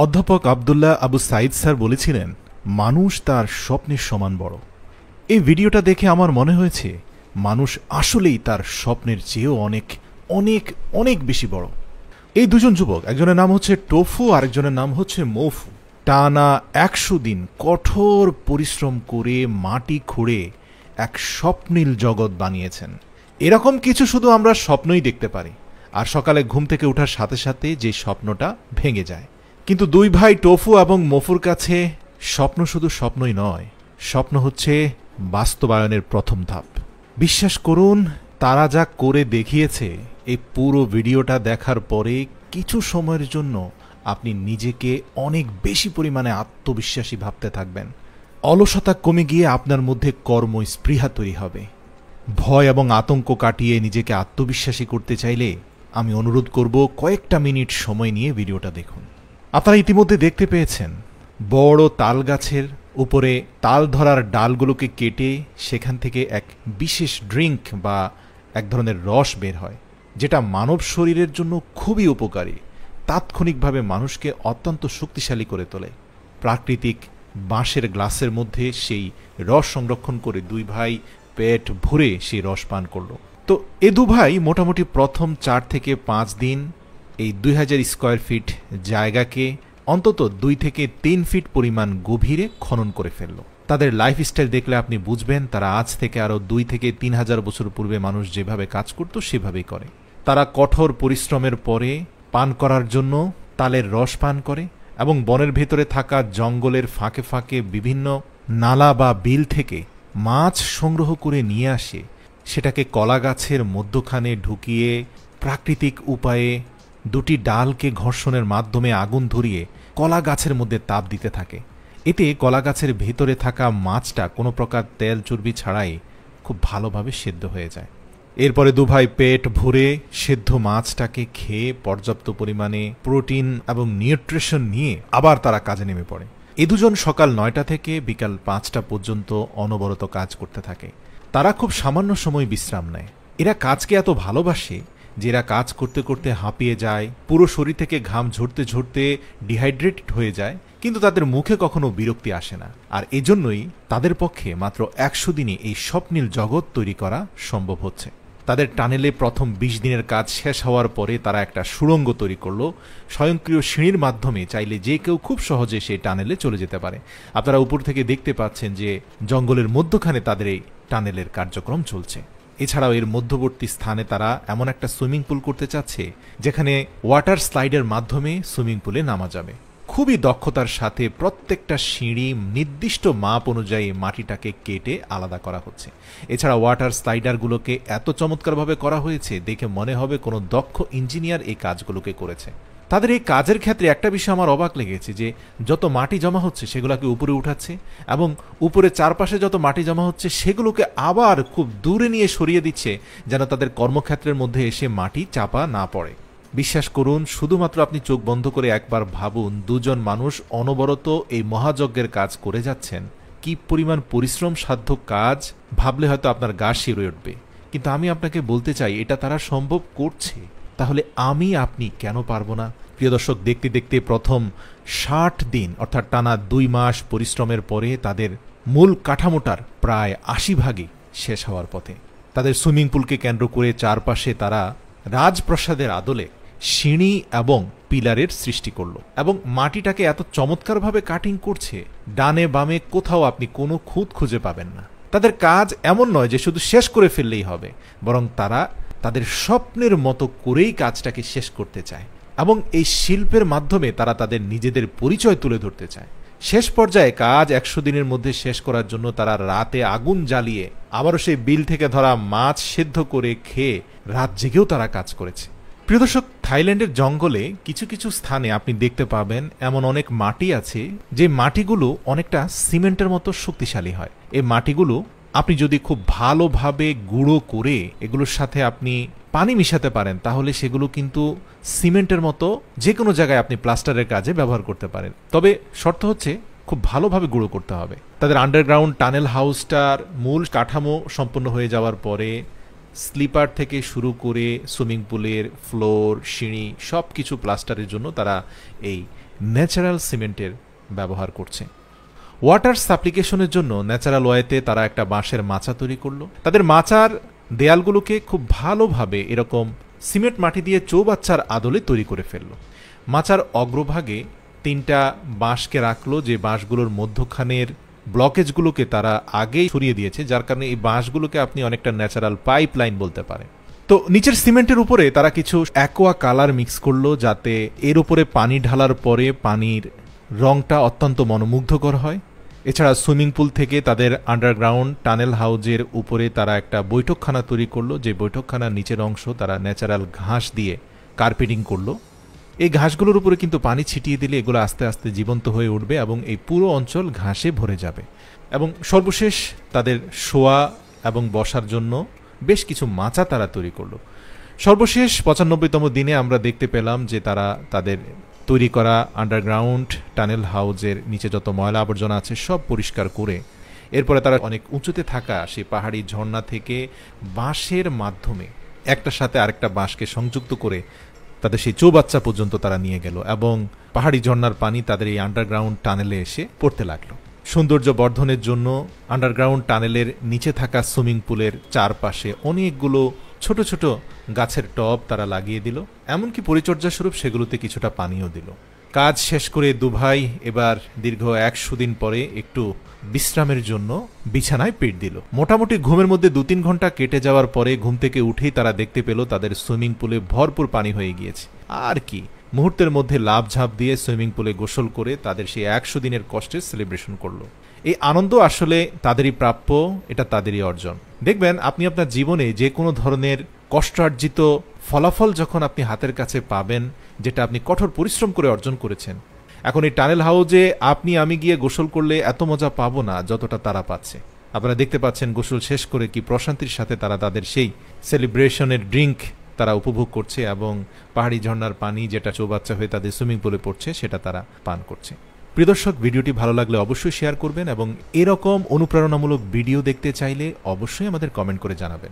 অধ্যাপক আব্দুল্লাহ আবু সাইদ স্যার বলেছিলেন, মানুষ তার স্বপ্নের সমান বড়। এই ভিডিওটা দেখে আমার মনে হয়েছে মানুষ আসলেই তার স্বপ্নের চেয়েও অনেক অনেক অনেক বেশি বড়। এই দুজন যুবক, একজনের নাম হচ্ছে টোফু, আরেকজনের নাম হচ্ছে মৌফু, টানা ১০০ দিন কঠোর পরিশ্রম করে মাটি খুঁড়ে এক স্বপ্নীল জগৎ বানিয়েছেন। এরকম কিছু শুধু আমরা স্বপ্নই দেখতে পারি, আর সকালে ঘুম থেকে ওঠার সাথে সাথে যে স্বপ্নটা ভেঙে যায়। কিন্তু দুই ভাই টোফু এবং মফুর কাছে স্বপ্ন শুধু স্বপ্নই নয়, স্বপ্ন হচ্ছে বাস্তবায়নের প্রথম ধাপ। বিশ্বাস করুন, তারা যা করে দেখিয়েছে, এই পুরো ভিডিওটা দেখার পরে কিছু সময়ের জন্য আপনি নিজেকে অনেক বেশি পরিমাণে আত্মবিশ্বাসী ভাবতে থাকবেন। অলসতা কমে গিয়ে আপনার মধ্যে কর্মস্পৃহা তৈরি হবে। ভয় এবং আতঙ্ক কাটিয়ে নিজেকে আত্মবিশ্বাসী করতে চাইলে আমি অনুরোধ করব কয়েকটা মিনিট সময় নিয়ে ভিডিওটা দেখুন। আপনারা ইতিমধ্যে দেখতে পেয়েছেন বড় তাল গাছের উপরে তাল ধরার ডালগুলোকে কেটে সেখান থেকে এক বিশেষ ড্রিঙ্ক বা এক ধরনের রস বের হয়, যেটা মানব শরীরের জন্য খুবই উপকারী, তাৎক্ষণিকভাবে মানুষকে অত্যন্ত শক্তিশালী করে তোলে। প্রাকৃতিক বাঁশের গ্লাসের মধ্যে সেই রস সংরক্ষণ করে দুই ভাই পেট ভরে সেই রস পান করল। তো এ দু ভাই মোটামুটি প্রথম ৪ থেকে ৫ দিন এই ২০০০ স্কোয়ার ফিট জায়গাকে অন্তত ২ থেকে ৩ ফিট পরিমাণ গভীরে খনন করে ফেলল। তাদের লাইফস্টাইল দেখলে আপনি বুঝবেন তারা আজ থেকে আরও ২ থেকে ৩,০০০ বছর পূর্বে মানুষ যেভাবে কাজ করত সেভাবেই করে। তারা কঠোর পরিশ্রমের পরে পান করার জন্য তালের রস পান করে এবং বনের ভেতরে থাকা জঙ্গলের ফাঁকে ফাঁকে বিভিন্ন নালা বা বিল থেকে মাছ সংগ্রহ করে নিয়ে আসে, সেটাকে কলা গাছের মধ্যখানে ঢুকিয়ে প্রাকৃতিক উপায়ে দুটি ডালকে ঘর্ষণের মাধ্যমে আগুন ধরিয়ে কলা গাছের মধ্যে তাপ দিতে থাকে। এতে কলা গাছের ভেতরে থাকা মাছটা কোনো প্রকার তেল চর্বি ছাড়াই খুব ভালোভাবে সেদ্ধ হয়ে যায়। এরপরে দুভাই পেট ভরে সেদ্ধ মাছটাকে খেয়ে পর্যাপ্ত পরিমাণে প্রোটিন এবং নিউট্রিশন নিয়ে আবার তারা কাজে নেমে পড়ে। এ দুজন সকাল ৯টা থেকে বিকাল ৫টা পর্যন্ত অনবরত কাজ করতে থাকে। তারা খুব সামান্য সময় বিশ্রাম নেয়। এরা কাজকে এত ভালোবাসে যে এরা কাজ করতে করতে হাঁপিয়ে যায়, পুরো শরীর থেকে ঘাম ঝরতে ঝরতে ডিহাইড্রেটেড হয়ে যায়, কিন্তু তাদের মুখে কখনো বিরক্তি আসে না। আর এজন্যই তাদের পক্ষে মাত্র ১০০ দিনে এই স্বপ্নীল জগৎ তৈরি করা সম্ভব হচ্ছে। তাদের টানেলে প্রথম ২০ দিনের কাজ শেষ হওয়ার পরে তারা একটা সুড়ঙ্গ তৈরি করলো। স্বয়ংক্রিয় সিঁড়ির মাধ্যমে চাইলে যে কেউ খুব সহজে সেই টানেলে চলে যেতে পারে। আপনারা উপর থেকে দেখতে পাচ্ছেন যে জঙ্গলের মধ্যখানে তাদের এই টানেলের কার্যক্রম চলছে। এছাড়াও এর মধ্যবর্তী স্থানে তারা এমন একটা সুইমিং পুল করতে চাচ্ছে যেখানে ওয়াটার স্লাইডের মাধ্যমে সুইমিং পুলে নামা যাবে। খুবই দক্ষতার সাথে প্রত্যেকটা সিঁড়ি নির্দিষ্ট মাপ অনুযায়ী মাটিটাকে কেটে আলাদা করা হচ্ছে। এছাড়া ওয়াটার স্লাইডারগুলোকে এত চমৎকারভাবে করা হয়েছে দেখে মনে হবে কোনো দক্ষ ইঞ্জিনিয়ার এই কাজগুলোকে করেছে। তাদের এই কাজের ক্ষেত্রে একটা বিষয় আমার অবাক লেগেছে যে যত মাটি জমা হচ্ছে সেগুলোকে উপরে উঠাচ্ছে এবং উপরে চারপাশে যত মাটি জমা হচ্ছে সেগুলোকে আবার খুব দূরে নিয়ে সরিয়ে দিচ্ছে যেন তাদের কর্মক্ষেত্রের মধ্যে এসে মাটি চাপা না পড়ে। বিশ্বাস করুন, শুধুমাত্র আপনি চোখ বন্ধ করে একবার ভাবুন, দুজন মানুষ অনবরত এই মহাযজ্ঞের কাজ করে যাচ্ছেন। কি পরিমাণ পরিশ্রম সাধ্য কাজ ভাবলে হয়তো আপনার গা শিউরে উঠবে। কিন্তু আমি আপনাকে বলতে চাই এটা তারা সম্ভব করছে, তাহলে আপনি কেন পারবো না? প্রিয় দর্শক, দেখতে দেখতে প্রথম ৬০ দিন অর্থাৎ টানা ২ মাস পরিশ্রমের পরে তাদের মূল কাঠামোটার প্রায় ৮০ ভাগই শেষ হওয়ার পথে। তাদের সুইমিং পুলকে কেন্দ্র করে চারপাশে তারা রাজপ্রাসাদের আদলে সিঁড়ি এবং পিলারের সৃষ্টি করলো এবং মাটিটাকে এত চমৎকারভাবে কাটিং করছে, ডানে বামে কোথাও আপনি কোনো খুঁত খুঁজে পাবেন না। তাদের কাজ এমন নয় যে শুধু শেষ করে ফেললেই হবে, বরং তারা তাদের স্বপ্নের মতো করেই কাজটাকে শেষ করতে চায় এবং এই শিল্পের মাধ্যমে তারা তাদের নিজেদের পরিচয় তুলে ধরতে চায়। শেষ পর্যায়ে কাজ ১০০ দিনের মধ্যে শেষ করার জন্য তারা রাতে আগুন জ্বালিয়ে আবারও সেই বিল থেকে ধরা মাছ সেদ্ধ করে খেয়ে রাত জেগেও তারা কাজ করেছে। প্রিয় দর্শক, থাইল্যান্ডের জঙ্গলে কিছু কিছু স্থানে আপনি দেখতে পাবেন এমন অনেক মাটি আছে যে মাটিগুলো অনেকটা সিমেন্টের মতো শক্তিশালী হয়। এই মাটিগুলো আপনি যদি খুব ভালোভাবে গুঁড়ো করে এগুলোর সাথে আপনি পানি মিশাতে পারেন তাহলে সেগুলো কিন্তু সিমেন্টের মতো যে কোনো জায়গায় আপনি প্লাস্টারের কাজে ব্যবহার করতে পারেন। তবে শর্ত হচ্ছে খুব ভালোভাবে গুঁড়ো করতে হবে। তাদের আন্ডারগ্রাউন্ড টানেল হাউসটার মূল কাঠামো সম্পন্ন হয়ে যাওয়ার পরে স্লিপার থেকে শুরু করে সুইমিং পুলের ফ্লোর, সিঁড়ি সব কিছু প্লাস্টারের জন্য তারা এই ন্যাচারাল সিমেন্টের ব্যবহার করছে। ওয়াটার সাপ্লিকেশনের জন্য ন্যাচারাল ওয়েতে তারা একটা বাঁশের মাচা তৈরি করলো। তাদের মাচার দেয়ালগুলোকে খুব ভালোভাবে এরকম সিমেন্ট মাটি দিয়ে চৌবাচ্চার আদলে তৈরি করে ফেললো। মাচার অগ্রভাগে 3টা বাঁশকে রাখলো, যে বাঁশগুলোর মধ্যখানের ব্লকেজগুলোকে তারা আগেই সরিয়ে দিয়েছে, যার কারণে এই বাঁশগুলোকে আপনি অনেকটা ন্যাচারাল পাইপ লাইন বলতে পারেন। তো নিচের সিমেন্টের উপরে তারা কিছু অ্যাকোয়া কালার মিক্স করলো, যাতে এর উপরে পানি ঢালার পরে পানির রংটা অত্যন্ত মনোমুগ্ধকর হয়। এছাড়া সুইমিং পুল থেকে তাদের আন্ডারগ্রাউন্ড টানেল হাউজের উপরে তারা একটা বৈঠকখানা তৈরি করলো, যে বৈঠকখানার নিচের অংশ তারা ন্যাচারাল ঘাস দিয়ে কার্পেটিং করলো। এই ঘাসগুলোর উপরে কিন্তু পানি ছিটিয়ে দিলে এগুলো আস্তে আস্তে জীবন্ত হয়ে উঠবে এবং এই পুরো অঞ্চল ঘাসে ভরে যাবে। এবং সর্বশেষ তাদের শোয়া এবং বসার জন্য বেশ কিছু মাচা তারা তৈরি করলো। সর্বশেষ 95তম দিনে আমরা দেখতে পেলাম যে তারা তাদের তৈরি করা আন্ডারগ্রাউন্ড টানেল হাউজের নিচে যত ময়লা আবর্জনা আছে সব পরিষ্কার করে এরপরে তারা অনেক উঁচুতে থাকা সেই পাহাড়ি ঝর্ণা থেকে বাঁশের মাধ্যমে একটার সাথে আরেকটা বাঁশকে সংযুক্ত করে তাদের সেই চৌবাচ্চা পর্যন্ত তারা নিয়ে গেল এবং পাহাড়ি ঝর্ণার পানি তাদের এই আন্ডারগ্রাউন্ড টানেলে এসে পড়তে লাগলো। সৌন্দর্য বর্ধনের জন্য আন্ডারগ্রাউন্ড টানেলের নিচে থাকা সুইমিং পুলের চারপাশে অনেকগুলো ছোট ছোট গাছের টব তারা লাগিয়ে দিল, এমনকি পরিচর্যা স্বরূপ সেগুলোতে কিছুটা পানিও দিল। কাজ শেষ করে দুভাই এবার দীর্ঘ 100 দিন পরে একটু বিশ্রামের জন্য বিছানায় পিঠ দিল। মোটামুটি ঘুমের মধ্যে 2-3 ঘন্টা কেটে যাওয়ার পরে ঘুম থেকে উঠেই তারা দেখতে পেল তাদের সুইমিং পুলে ভরপুর পানি হয়ে গিয়েছে। আর কি, মুহূর্তের মধ্যে লাফ ঝাঁপ দিয়ে সুইমিং পুলে গোসল করে তাদের সেই 100 দিনের কষ্টের সেলিব্রেশন করলো। এই আনন্দ আসলে তাদেরই প্রাপ্য, এটা তাদেরই অর্জন। দেখবেন আপনি আপনার জীবনে যে কোনো ধরনের কষ্টার্জিত ফলাফল যখন আপনি হাতের কাছে পাবেন, যেটা আপনি কঠোর পরিশ্রম করে অর্জন করেছেন, এখন এই টানেল হাউজে আপনি আমি গিয়ে গোসল করলে এত মজা পাবো না যতটা তারা পাচ্ছে। আপনারা দেখতে পাচ্ছেন গোসল শেষ করে কি প্রশান্তির সাথে তারা তাদের সেই সেলিব্রেশনের ড্রিঙ্ক তারা উপভোগ করছে এবং পাহাড়ি ঝর্ণার পানি যেটা চৌবাচ্চা হয়ে তাদের সুইমিং পুলে পড়ছে সেটা তারা পান করছে। প্রিয় দর্শক, ভিডিওটি ভালো লাগলে অবশ্যই শেয়ার করবেন এবং এরকম অনুপ্রেরণামূলক ভিডিও দেখতে চাইলে অবশ্যই আমাদের কমেন্ট করে জানাবেন।